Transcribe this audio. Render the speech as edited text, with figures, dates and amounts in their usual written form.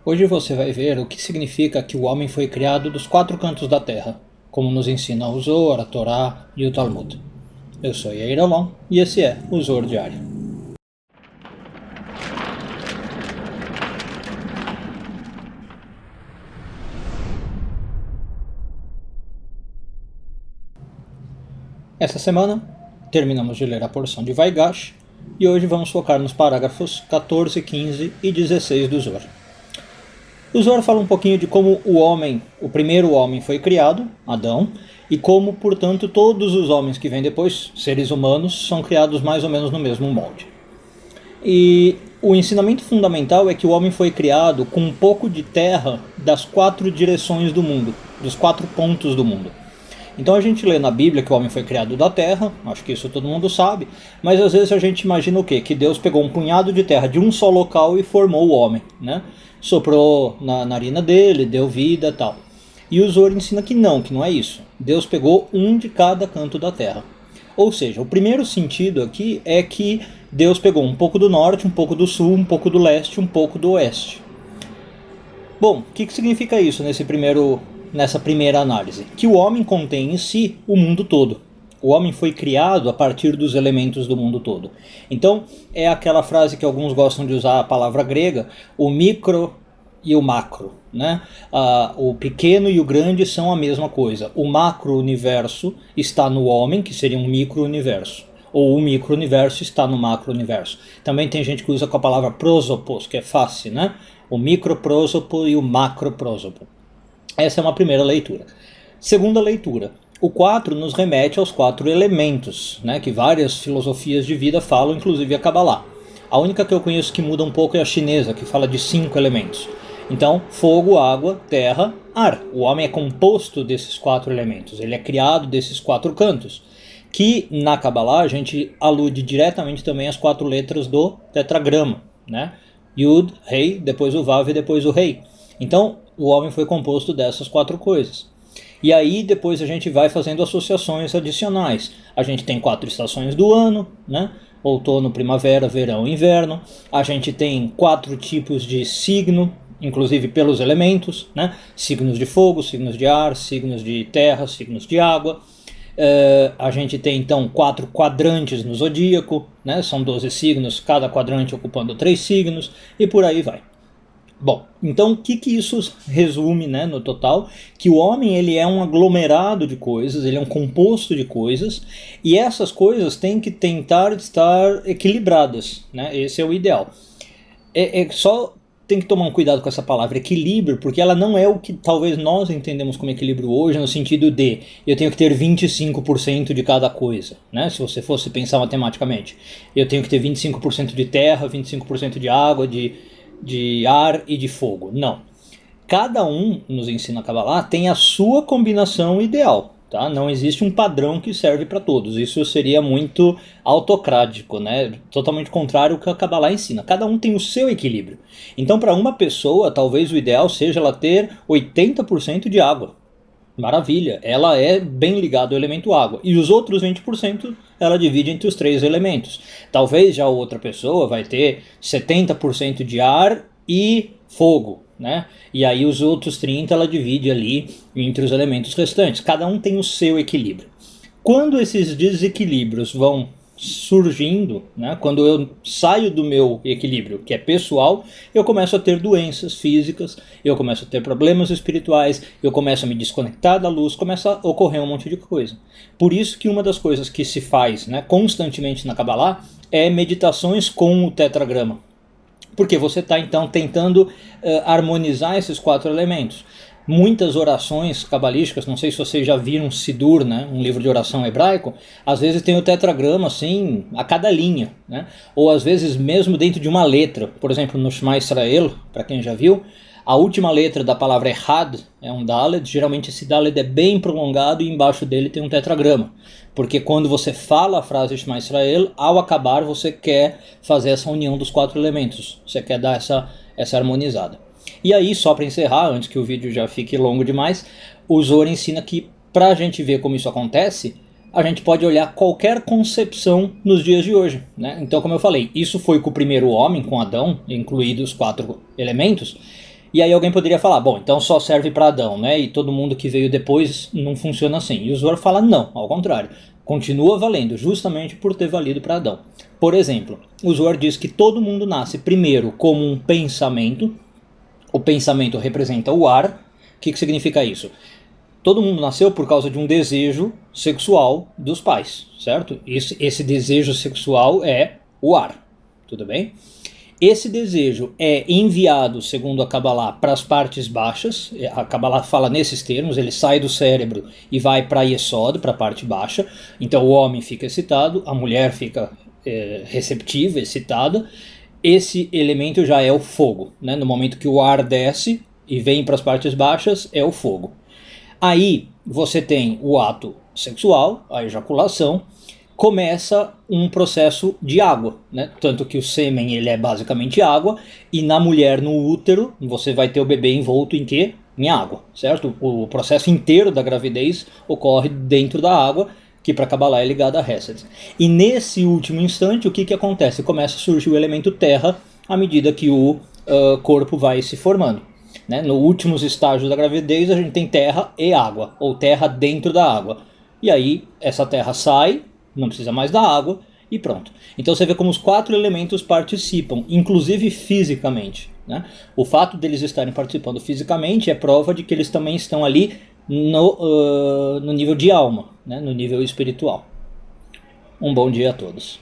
Hoje você vai ver o que significa que o homem foi criado dos quatro cantos da terra, como nos ensina o Zohar, a Torá e o Talmud. Eu sou Yair Alon e esse é o Zohar Diário. Essa semana terminamos de ler a porção de Vaigash e hoje vamos focar nos parágrafos 14, 15 e 16 do Zohar. O Zohar fala um pouquinho de como o primeiro homem foi criado, Adão, e como, portanto, todos os homens que vêm depois, seres humanos, são criados mais ou menos no mesmo molde. E o ensinamento fundamental é que o homem foi criado com um pouco de terra das quatro direções do mundo, dos quatro pontos do mundo. Então a gente lê na Bíblia que o homem foi criado da terra, acho que isso todo mundo sabe, mas às vezes a gente imagina o quê? Que Deus pegou um punhado de terra de um só local e formou o homem, né? Soprou na narina dele, deu vida e tal. E o Zohar ensina que não é isso. Deus pegou um de cada canto da terra. Ou seja, o primeiro sentido aqui é que Deus pegou um pouco do norte, um pouco do sul, um pouco do leste, um pouco do oeste. Bom, o que significa isso nessa primeira análise? Que o homem contém em si o mundo todo. O homem foi criado a partir dos elementos do mundo todo. Então, é aquela frase que alguns gostam de usar, a palavra grega, o micro e o macro, né? O pequeno e o grande são a mesma coisa. O macro-universo está no homem, que seria um micro-universo. Ou o micro-universo está no macro-universo. Também tem gente que usa com a palavra prosopos, que é face, né? O micro-prósopo e o macro-prósopo. Essa é uma primeira leitura. Segunda leitura. O 4 nos remete aos 4 elementos, né, que várias filosofias de vida falam, inclusive a Kabbalah. A única que eu conheço que muda um pouco é a chinesa, que fala de 5 elementos. Então, fogo, água, terra, ar. O homem é composto desses 4 elementos, ele é criado desses 4 cantos. Que na Kabbalah a gente alude diretamente também às 4 letras do tetragrama, né? Yud, Rei, depois o Vav e depois o Rei. Então, o homem foi composto dessas 4 coisas. E aí depois a gente vai fazendo associações adicionais. A gente tem 4 estações do ano, né? Outono, primavera, verão e inverno. A gente tem 4 tipos de signo, inclusive pelos elementos, né? Signos de fogo, signos de ar, signos de terra, signos de água. A gente tem então 4 quadrantes no zodíaco, né? São 12 signos, cada quadrante ocupando 3 signos, e por aí vai. Bom, então o que isso resume, né, no total? Que o homem ele é um aglomerado de coisas, ele é um composto de coisas, e essas coisas têm que tentar estar equilibradas, né? Esse é o ideal. Só tem que tomar um cuidado com essa palavra equilíbrio, porque ela não é o que talvez nós entendemos como equilíbrio hoje, no sentido de eu tenho que ter 25% de cada coisa, né? Se você fosse pensar matematicamente. Eu tenho que ter 25% de terra, 25% de água, de ar e de fogo. Não. Cada um, nos ensina a Kabbalah, tem a sua combinação ideal. Tá? Não existe um padrão que serve para todos. Isso seria muito autocrático, né? Totalmente contrário ao que a Kabbalah ensina. Cada um tem o seu equilíbrio. Então, para uma pessoa, talvez o ideal seja ela ter 80% de água. Maravilha, ela é bem ligada ao elemento água. E os outros 20% ela divide entre os 3 elementos. Talvez já outra pessoa vai ter 70% de ar e fogo, né? E aí os outros 30% ela divide ali entre os elementos restantes. Cada um tem o seu equilíbrio. Quando esses desequilíbrios vão surgindo, né, quando eu saio do meu equilíbrio, que é pessoal, eu começo a ter doenças físicas, eu começo a ter problemas espirituais, eu começo a me desconectar da luz, começa a ocorrer um monte de coisa. Por isso que uma das coisas que se faz, né, constantemente na Kabbalah é meditações com o tetragrama. Porque você está então tentando harmonizar esses 4 elementos. Muitas orações cabalísticas, não sei se vocês já viram Sidur, né, um livro de oração hebraico, às vezes tem o tetragrama assim, a cada linha, né, ou às vezes mesmo dentro de uma letra. Por exemplo, no Shema Israel, para quem já viu, a última letra da palavra Ehad é um Daled, geralmente esse Daled é bem prolongado e embaixo dele tem um tetragrama. Porque quando você fala a frase Shema Israel, ao acabar você quer fazer essa união dos 4 elementos, você quer dar essa harmonizada. E aí, só para encerrar, antes que o vídeo já fique longo demais, o Zohar ensina que para a gente ver como isso acontece, a gente pode olhar qualquer concepção nos dias de hoje, né? Então, como eu falei, isso foi com o primeiro homem, com Adão, incluídos os 4 elementos, E aí alguém poderia falar, bom, então só serve para Adão, né? E todo mundo que veio depois não funciona assim. E o Zohar fala não, ao contrário. Continua valendo, justamente por ter valido para Adão. Por exemplo, o Zohar diz que todo mundo nasce primeiro como um pensamento. O pensamento representa o ar. O que significa isso? Todo mundo nasceu por causa de um desejo sexual dos pais, certo? Esse desejo sexual é o ar, tudo bem? Esse desejo é enviado, segundo a Kabbalah, para as partes baixas. A Kabbalah fala nesses termos, ele sai do cérebro e vai para Yesod, para a parte baixa. Então o homem fica excitado, a mulher fica receptiva, excitada. Esse elemento já é o fogo, né? No momento que o ar desce e vem para as partes baixas, é o fogo. Aí você tem o ato sexual, a ejaculação, começa um processo de água, né? Tanto que o sêmen ele é basicamente água, e na mulher no útero você vai ter o bebê envolto em quê? Em água, certo? O processo inteiro da gravidez ocorre dentro da água, que para Kabbalah é ligada a Hesed. E nesse último instante, o que acontece? Começa a surgir o elemento terra à medida que o corpo vai se formando. Né? Nos últimos estágios da gravidez a gente tem terra e água, ou terra dentro da água. E aí essa terra sai, não precisa mais da água e pronto. Então você vê como os 4 elementos participam, inclusive fisicamente. Né? O fato deles estarem participando fisicamente é prova de que eles também estão ali no nível de alma, né? No nível espiritual. Um bom dia a todos.